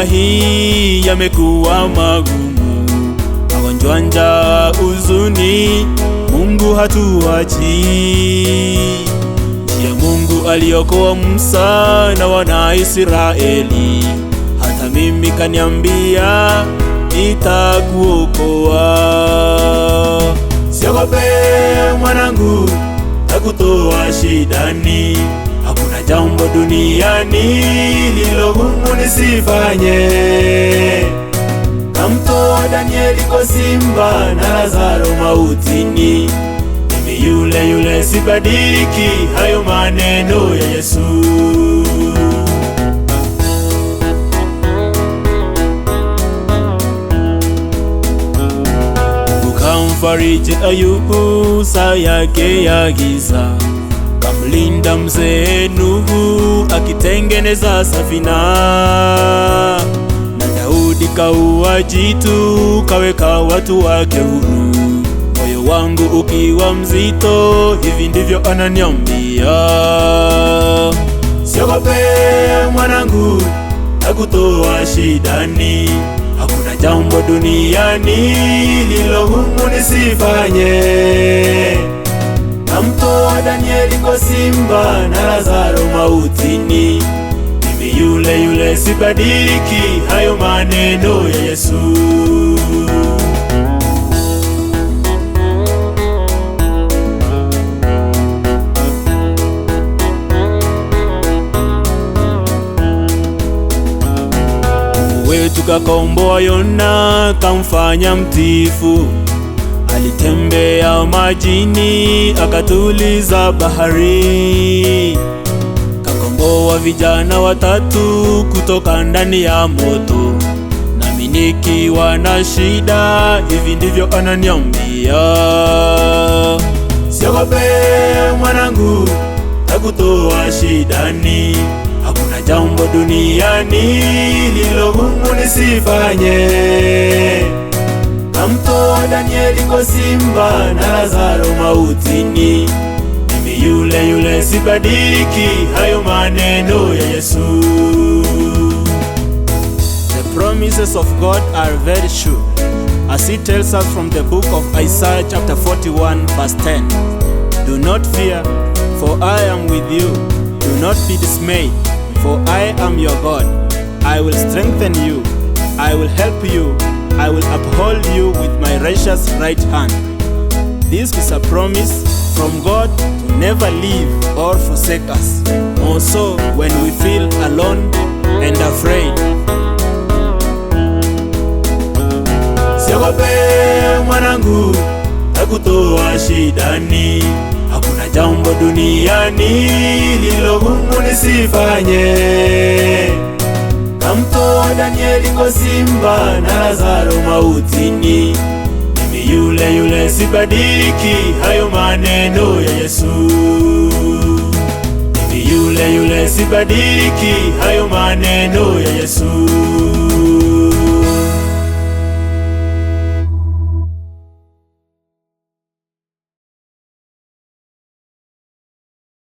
hii yamekuwa magumu, magonjwa, njaa, huzuni, Mungu hatuachi. Njia Mungu aliokoa Musa na wana Israeli, hata mimi kaniambia nitakuokoa. Siogope mwanangu, takutoa shidani. Hakuna jambo duniani lilo gumu nisifanye. Kamtoa Danieli kwa simba na Lazaro mautini, mimi yule yule sibadiliki. Hayo maneno ya Yesu. Kamfariji Ayubu saa yake ya giza, kamlinda mzee Nuhu akitengeneza safina, na Daudi kaua jitu kaweka watu wake huru. Moyo wangu ukiwa mzito, hivi ndivyo ananiambia: siogope mwanangu, takutoa shidani. Hakuna jambo duniani lilo gumu nisifanye. Kamtoa Danieli kwa simba na Lazaro mautini, mimi yule yule sibadiliki. Hayo maneno ya Yesu. Kakomboa Yona, kamfanya mtifu. Alitembea majini, akatuliza bahari. Kakomboa vijana 3 kutoka ndani ya moto, nami nikiwa na shida, hivi ndivyo ananiambia: siogope mwanangu, takutoa shidani. Hakuna jambo duniani lilo gumu nisifanye. Kamtoa Danieli kwa simba na Lazaro mautini, mimi yule yule sibadiliki. Hayo maneno ya Yesu. The promises of God are very sure, as He tells us from the book of Isaiah chapter 41 verse 10. Do not fear, for I am with you. Do not be dismayed, for I am your God. I will strengthen you, I will help you, I will uphold you with my righteous right hand. This is a promise from God to never leave or forsake us, more so when we feel alone and afraid. Siogope mwanangu, takutoa shidani. Hakuna jambo duniani lilo gumu nisifanye. Kamtoa Danieli kwa simba na Lazaro mautini, mimi yule yule sibadiliki. Hayo maneno ya Yesu. Mimi yule yule sibadiliki. Hayo maneno ya Yesu.